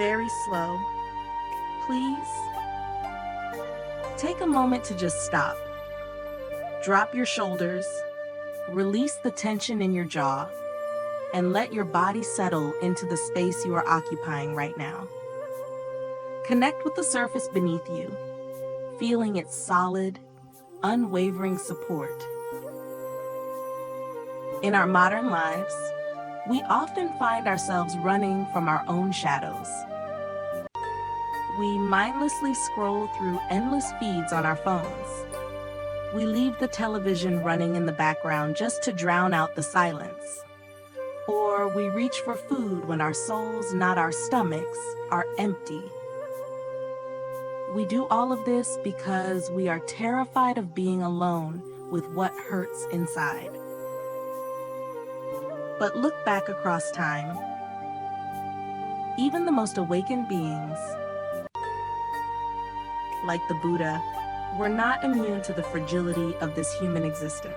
very slow. Please take a moment to just stop. Drop your shoulders, release the tension in your jaw, and let your body settle into the space you are occupying right now. Connect with the surface beneath you, feeling its solid, unwavering support. In our modern lives, we often find ourselves running from our own shadows. We mindlessly scroll through endless feeds on our phones. We leave the television running in the background just to drown out the silence. Or we reach for food when our souls, not our stomachs, are empty. We do all of this because we are terrified of being alone with what hurts inside. But look back across time. Even the most awakened beings, like the Buddha, were not immune to the fragility of this human existence.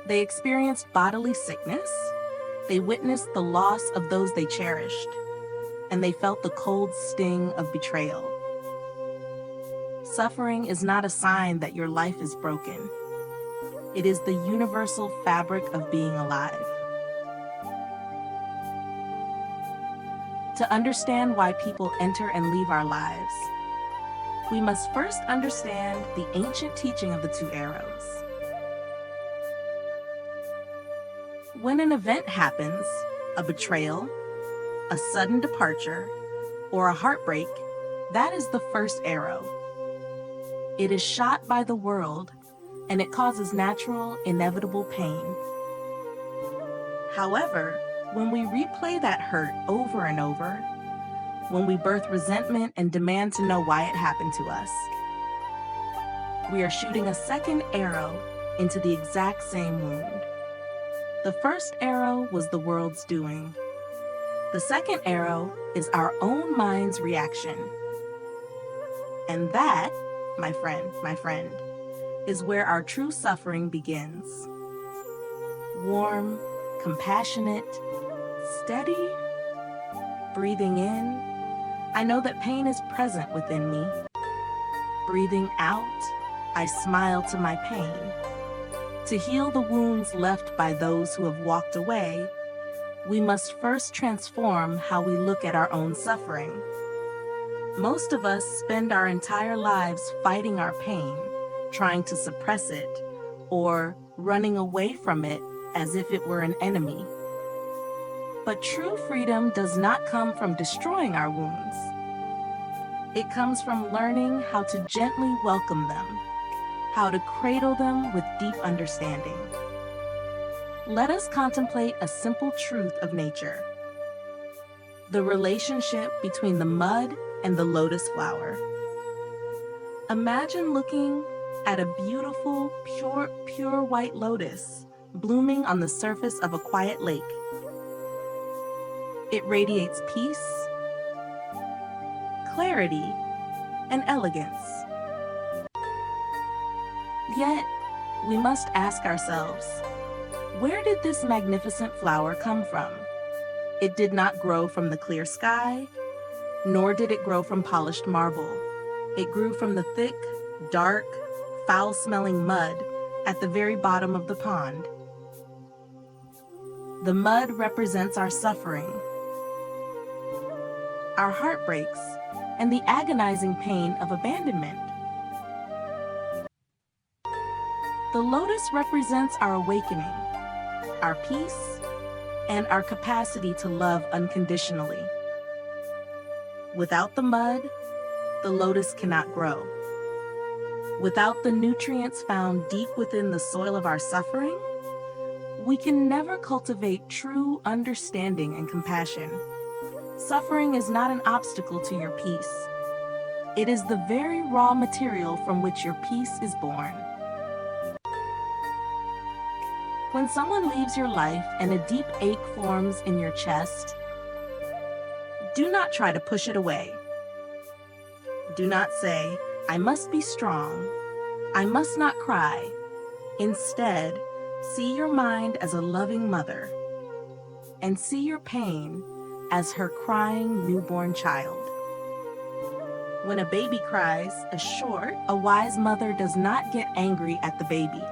They experienced bodily sickness, they witnessed the loss of those they cherished, and they felt the cold sting of betrayal. Suffering is not a sign that your life is broken. It is the universal fabric of being alive. To understand why people enter and leave our lives, we must first understand the ancient teaching of the two arrows. When an event happens, a betrayal, a sudden departure, or a heartbreak, that is the first arrow. It is shot by the world, and it causes natural, inevitable pain. However, when we replay that hurt over and over, when we birth resentment and demand to know why it happened to us, we are shooting a second arrow into the exact same wound. The first arrow was the world's doing. The second arrow is our own mind's reaction. And that, my friend, is where our true suffering begins. Warm, compassionate, steady, breathing in, I know that pain is present within me. Breathing out, I smile to my pain. To heal the wounds left by those who have walked away, we must first transform how we look at our own suffering. Most of us spend our entire lives fighting our pain, trying to suppress it, or running away from it as if it were an enemy. But true freedom does not come from destroying our wounds. It comes from learning how to gently welcome them, how to cradle them with deep understanding. Let us contemplate a simple truth of nature: the relationship between the mud and the lotus flower. Imagine looking at a beautiful, pure white lotus blooming on the surface of a quiet lake. It radiates peace, clarity, and elegance. Yet, we must ask ourselves, where did this magnificent flower come from? It did not grow from the clear sky, nor did it grow from polished marble. It grew from the thick, dark, foul-smelling mud at the very bottom of the pond. The mud represents our suffering, our heartbreaks, and the agonizing pain of abandonment. The lotus represents our awakening, our peace, and our capacity to love unconditionally. Without the mud, the lotus cannot grow. Without the nutrients found deep within the soil of our suffering, we can never cultivate true understanding and compassion. Suffering is not an obstacle to your peace. It is the very raw material from which your peace is born. When someone leaves your life and a deep ache forms in your chest, do not try to push it away. Do not say, "I must be strong. I must not cry." Instead, see your mind as a loving mother, and see your pain as her crying newborn child. When a baby cries, a wise mother does not get angry at the baby.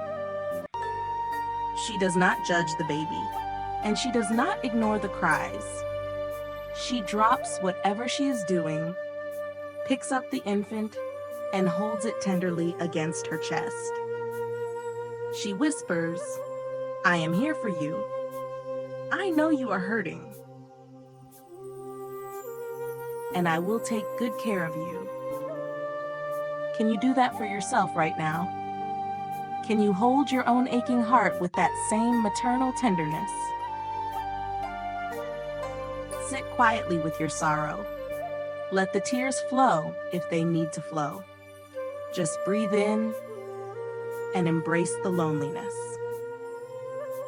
She does not judge the baby, and she does not ignore the cries. She drops whatever she is doing, picks up the infant, and holds it tenderly against her chest. She whispers, "I am here for you. I know you are hurting, and I will take good care of you." Can you do that for yourself right now? Can you hold your own aching heart with that same maternal tenderness? Sit quietly with your sorrow. Let the tears flow if they need to flow. Just breathe in and embrace the loneliness.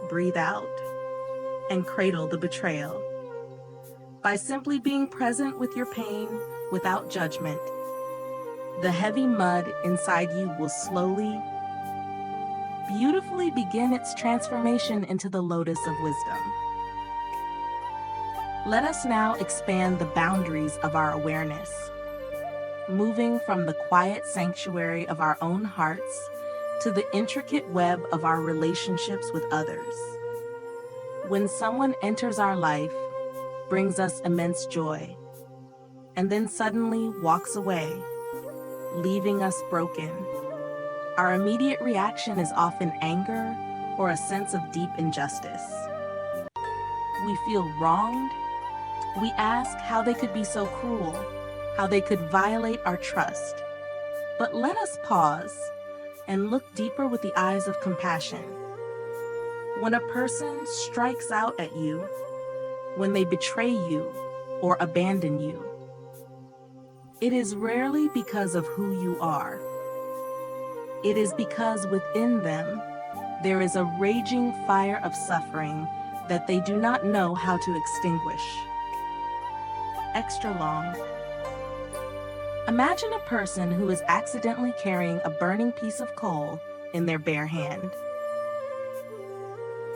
Breathe out and cradle the betrayal. By simply being present with your pain without judgment, the heavy mud inside you will slowly, beautifully begin its transformation into the lotus of wisdom. Let us now expand the boundaries of our awareness, moving from the quiet sanctuary of our own hearts to the intricate web of our relationships with others. When someone enters our life, brings us immense joy, and then suddenly walks away, leaving us broken, our immediate reaction is often anger or a sense of deep injustice. We feel wronged. We ask how they could be so cruel, how they could violate our trust. But let us pause and look deeper with the eyes of compassion. When a person strikes out at you, when they betray you or abandon you, it is rarely because of who you are. It is because within them there is a raging fire of suffering that they do not know how to extinguish. Extra long. Imagine a person who is accidentally carrying a burning piece of coal in their bare hand.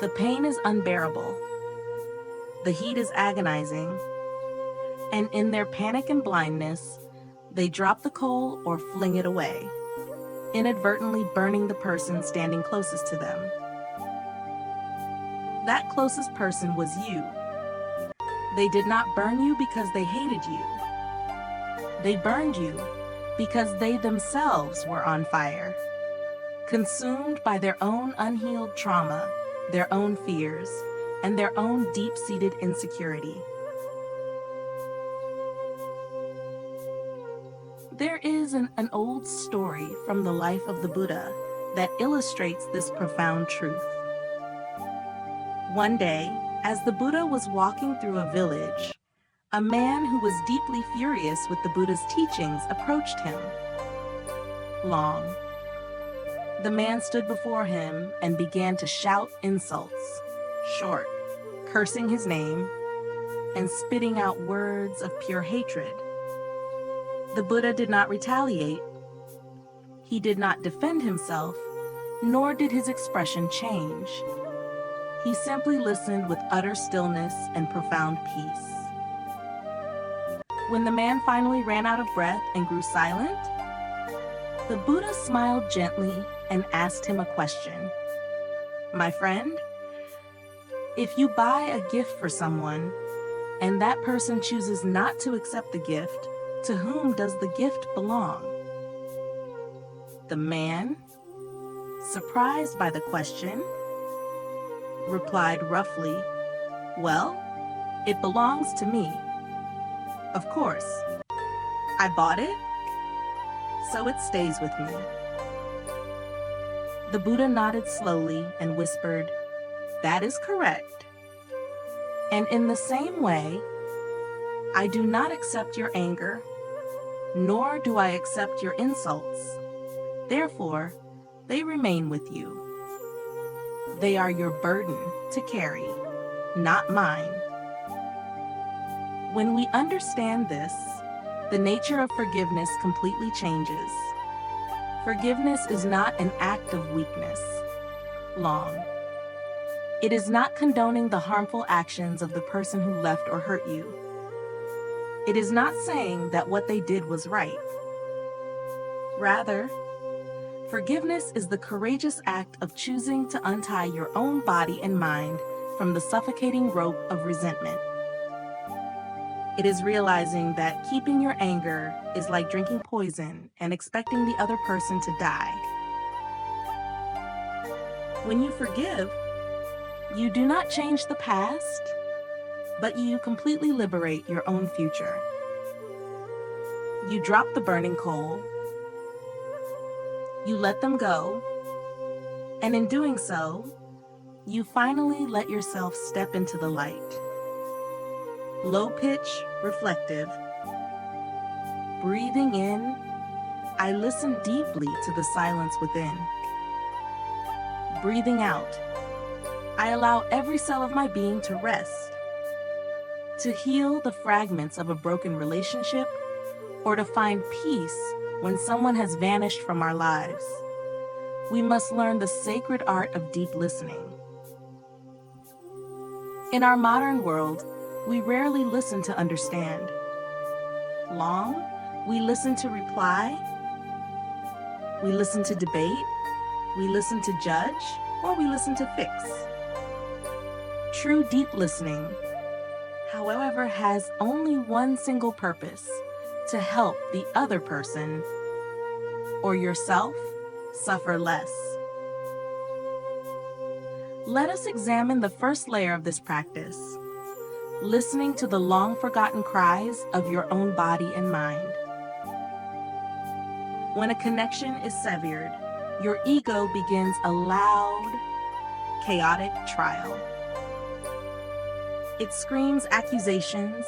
The pain is unbearable. The heat is agonizing. And in their panic and blindness, they drop the coal or fling it away, inadvertently burning the person standing closest to them. That closest person was you. They did not burn you because they hated you. They burned you because they themselves were on fire, consumed by their own unhealed trauma, their own fears, and their own deep-seated insecurity. There is an old story from the life of the Buddha that illustrates this profound truth. One day, as the Buddha was walking through a village, a man who was deeply furious with the Buddha's teachings approached him. Long. The man stood before him and began to shout insults, short, cursing his name, and spitting out words of pure hatred. The Buddha did not retaliate. He did not defend himself, nor did his expression change. He simply listened with utter stillness and profound peace. When the man finally ran out of breath and grew silent, the Buddha smiled gently and asked him a question. "My friend, if you buy a gift for someone, and that person chooses not to accept the gift, to whom does the gift belong?" The man, surprised by the question, replied roughly, "Well, it belongs to me. Of course. I bought it, so it stays with me." The Buddha nodded slowly and whispered, "That is correct. And in the same way, I do not accept your anger, nor do I accept your insults. Therefore, they remain with you. They are your burden to carry, not mine." When we understand this, the nature of forgiveness completely changes. Forgiveness is not an act of weakness. Long. It is not condoning the harmful actions of the person who left or hurt you. It is not saying that what they did was right. Rather, forgiveness is the courageous act of choosing to untie your own body and mind from the suffocating rope of resentment. It is realizing that keeping your anger is like drinking poison and expecting the other person to die. When you forgive, you do not change the past, but you completely liberate your own future. You drop the burning coal, you let them go, and in doing so, you finally let yourself step into the light. Low pitch, reflective. Breathing in, I listen deeply to the silence within. Breathing out, I allow every cell of my being to rest, to heal the fragments of a broken relationship, or to find peace when someone has vanished from our lives. We must learn the sacred art of deep listening. In our modern world, we rarely listen to understand. Long, we listen to reply, we listen to debate, we listen to judge, or we listen to fix. True deep listening, however, has only one single purpose: to help the other person or yourself suffer less. Let us examine the first layer of this practice: listening to the long-forgotten cries of your own body and mind. When a connection is severed, your ego begins a loud, chaotic trial. It screams accusations,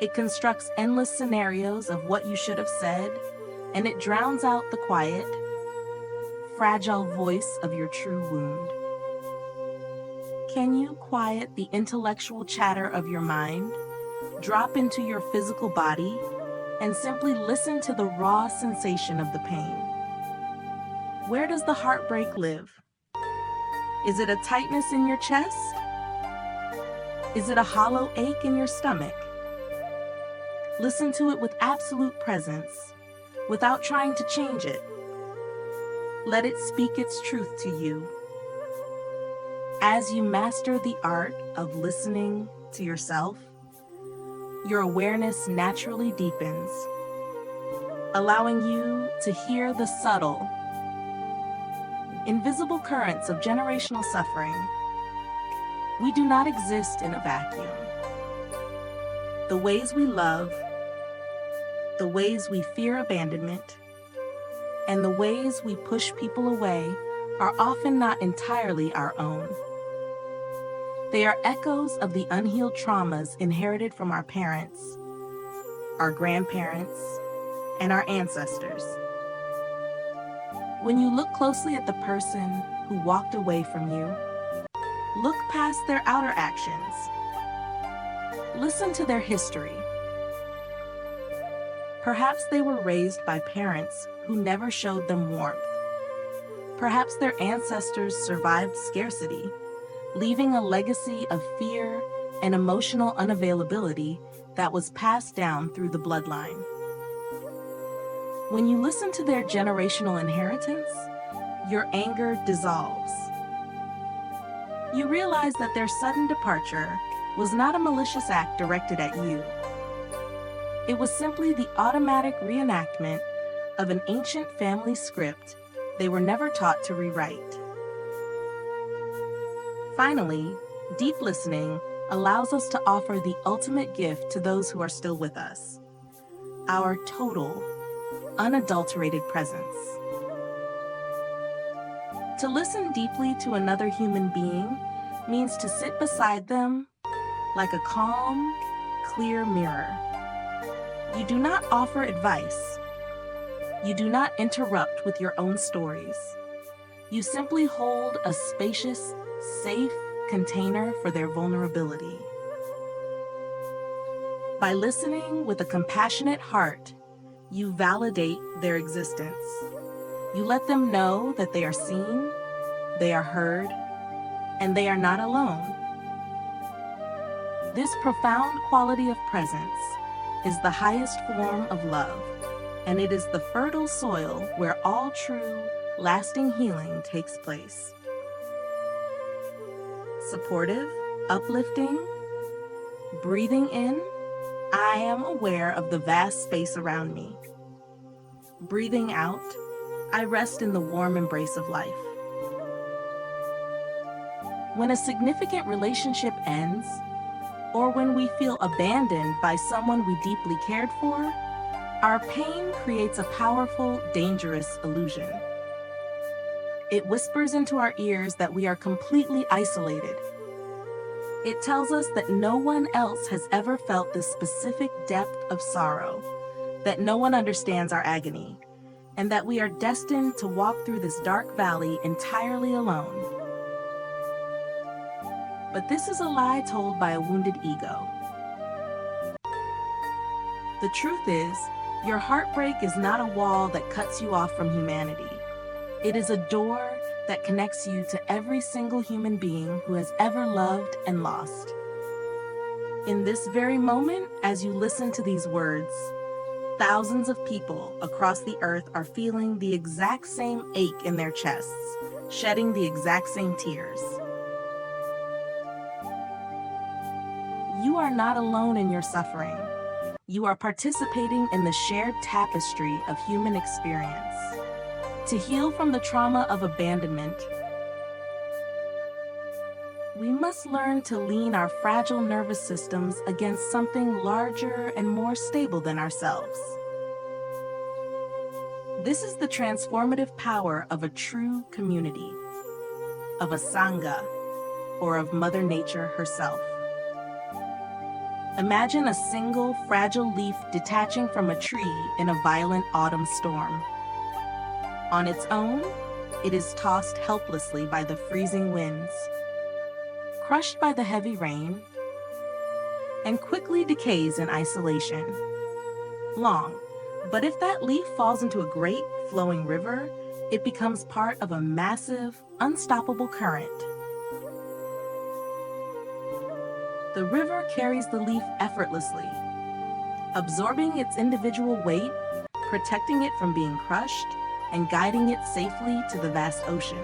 it constructs endless scenarios of what you should have said, and it drowns out the quiet, fragile voice of your true wound. Can you quiet the intellectual chatter of your mind, drop into your physical body, and simply listen to the raw sensation of the pain? Where does the heartbreak live? Is it a tightness in your chest? Is it a hollow ache in your stomach? Listen to it with absolute presence, without trying to change it. Let it speak its truth to you. As you master the art of listening to yourself, your awareness naturally deepens, allowing you to hear the subtle, invisible currents of generational suffering. We do not exist in a vacuum. The ways we love, the ways we fear abandonment, and the ways we push people away are often not entirely our own. They are echoes of the unhealed traumas inherited from our parents, our grandparents, and our ancestors. When you look closely at the person who walked away from you, look past their outer actions. Listen to their history. Perhaps they were raised by parents who never showed them warmth. Perhaps their ancestors survived scarcity, leaving a legacy of fear and emotional unavailability that was passed down through the bloodline. When you listen to their generational inheritance, your anger dissolves. You realize that their sudden departure was not a malicious act directed at you. It was simply the automatic reenactment of an ancient family script they were never taught to rewrite. Finally, deep listening allows us to offer the ultimate gift to those who are still with us: our total, unadulterated presence. To listen deeply to another human being means to sit beside them like a calm, clear mirror. You do not offer advice. You do not interrupt with your own stories. You simply hold a spacious, safe container for their vulnerability. By listening with a compassionate heart, you validate their existence. You let them know that they are seen, they are heard, and they are not alone. This profound quality of presence is the highest form of love, and it is the fertile soil where all true, lasting healing takes place. Supportive, uplifting, breathing in, I am aware of the vast space around me. Breathing out, I rest in the warm embrace of life. When a significant relationship ends, or when we feel abandoned by someone we deeply cared for, our pain creates a powerful, dangerous illusion. It whispers into our ears that we are completely isolated. It tells us that no one else has ever felt this specific depth of sorrow, that no one understands our agony, and that we are destined to walk through this dark valley entirely alone. But this is a lie told by a wounded ego. The truth is, your heartbreak is not a wall that cuts you off from humanity. It is a door that connects you to every single human being who has ever loved and lost. In this very moment, as you listen to these words, thousands of people across the earth are feeling the exact same ache in their chests, shedding the exact same tears. You are not alone in your suffering. You are participating in the shared tapestry of human experience. To heal from the trauma of abandonment, we must learn to lean our fragile nervous systems against something larger and more stable than ourselves. This is the transformative power of a true community, of a sangha, or of Mother Nature herself. Imagine a single fragile leaf detaching from a tree in a violent autumn storm. On its own, it is tossed helplessly by the freezing winds, crushed by the heavy rain, and quickly decays in isolation. Long, but if that leaf falls into a great flowing river, it becomes part of a massive, unstoppable current. The river carries the leaf effortlessly, absorbing its individual weight, protecting it from being crushed, and guiding it safely to the vast ocean.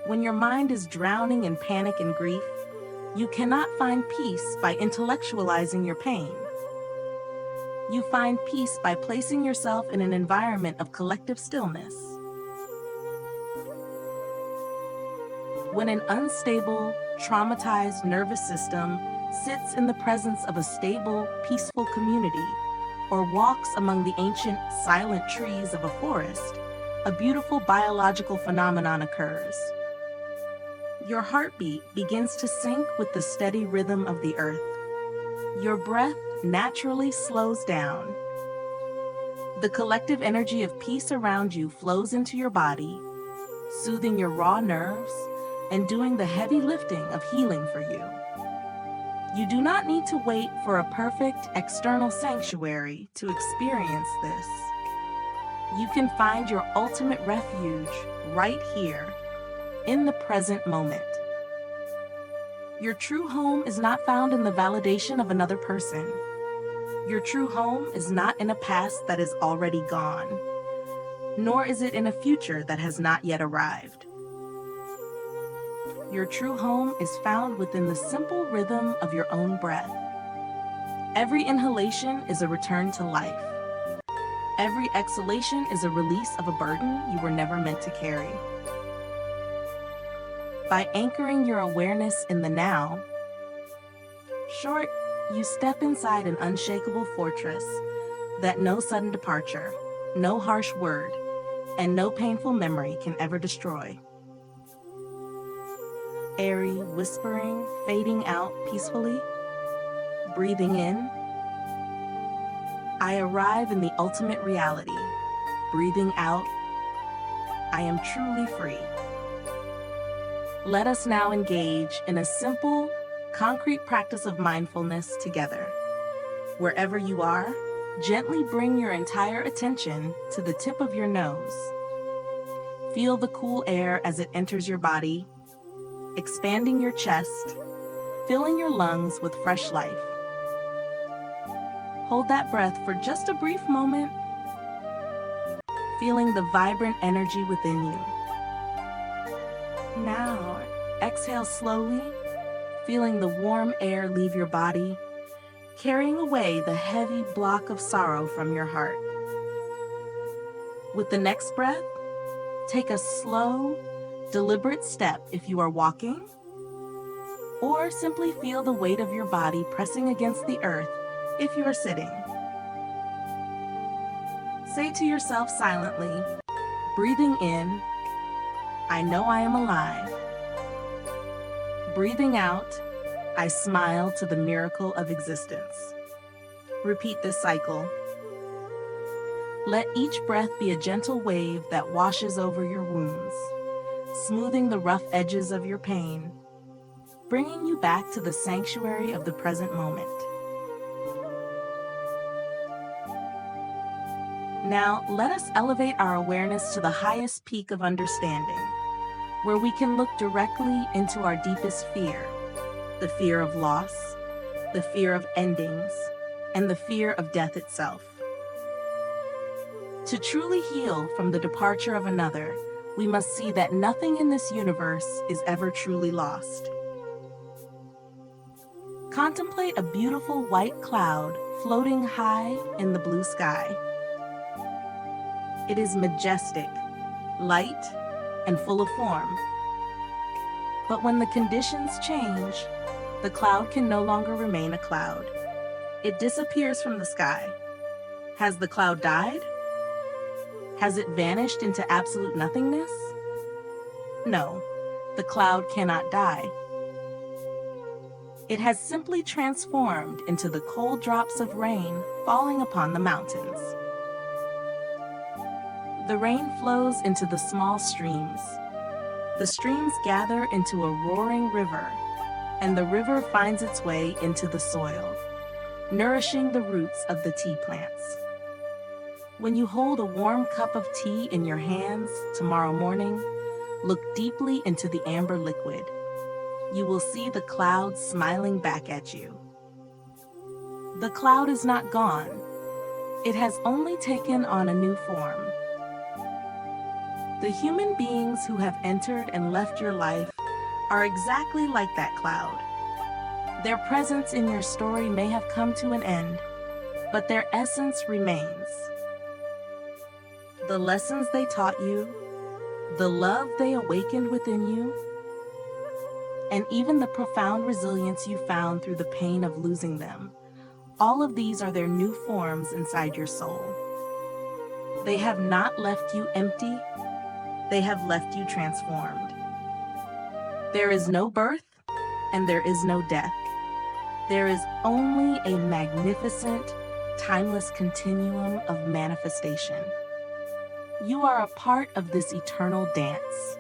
When your mind is drowning in panic and grief, you cannot find peace by intellectualizing your pain. You find peace by placing yourself in an environment of collective stillness. When an unstable, traumatized nervous system sits in the presence of a stable, peaceful community, or walks among the ancient, silent trees of a forest, a beautiful biological phenomenon occurs. Your heartbeat begins to sync with the steady rhythm of the earth. Your breath naturally slows down. The collective energy of peace around you flows into your body, soothing your raw nerves and doing the heavy lifting of healing for you. You do not need to wait for a perfect external sanctuary to experience this. You can find your ultimate refuge right here, in the present moment. Your true home is not found in the validation of another person. Your true home is not in a past that is already gone, nor is it in a future that has not yet arrived. Your true home is found within the simple rhythm of your own breath. Every inhalation is a return to life. Every exhalation is a release of a burden you were never meant to carry. By anchoring your awareness in the now, you step inside an unshakable fortress that no sudden departure, no harsh word, and no painful memory can ever destroy. Airy whispering, fading out peacefully, breathing in, I arrive in the ultimate reality. Breathing out, I am truly free. Let us now engage in a simple, concrete practice of mindfulness together. Wherever you are, gently bring your entire attention to the tip of your nose. Feel the cool air as it enters your body, expanding your chest, filling your lungs with fresh life. Hold that breath for just a brief moment, feeling the vibrant energy within you. Now, exhale slowly, feeling the warm air leave your body, carrying away the heavy block of sorrow from your heart. With the next breath, take a slow, deliberate step if you are walking, or simply feel the weight of your body pressing against the earth if you are sitting. Say to yourself silently, breathing in, I know I am alive. Breathing out, I smile to the miracle of existence. Repeat this cycle. Let each breath be a gentle wave that washes over your wounds, smoothing the rough edges of your pain, bringing you back to the sanctuary of the present moment. Now, let us elevate our awareness to the highest peak of understanding, where we can look directly into our deepest fear, the fear of loss, the fear of endings, and the fear of death itself. To truly heal from the departure of another, we must see that nothing in this universe is ever truly lost. Contemplate a beautiful white cloud floating high in the blue sky. It is majestic, light, and full of form. But when the conditions change, the cloud can no longer remain a cloud. It disappears from the sky. Has the cloud died? Has it vanished into absolute nothingness? No, the cloud cannot die. It has simply transformed into the cold drops of rain falling upon the mountains. The rain flows into the small streams. The streams gather into a roaring river, and the river finds its way into the soil, nourishing the roots of the tea plants. When you hold a warm cup of tea in your hands tomorrow morning, look deeply into the amber liquid. You will see the cloud smiling back at you. The cloud is not gone. It has only taken on a new form. The human beings who have entered and left your life are exactly like that cloud. Their presence in your story may have come to an end, but their essence remains. The lessons they taught you, the love they awakened within you, and even the profound resilience you found through the pain of losing them, all of these are their new forms inside your soul. They have not left you empty. They have left you transformed. There is no birth and there is no death. There is only a magnificent, timeless continuum of manifestation. You are a part of this eternal dance.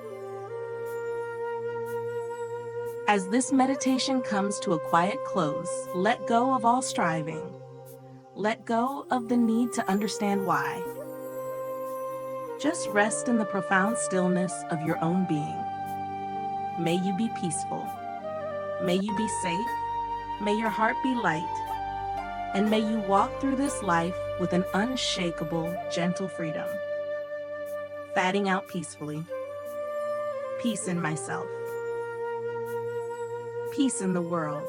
As this meditation comes to a quiet close, let go of all striving. Let go of the need to understand why. Just rest in the profound stillness of your own being. May you be peaceful. May you be safe. May your heart be light. And may you walk through this life with an unshakable, gentle freedom. Fatting out peacefully. Peace in myself. Peace in the world.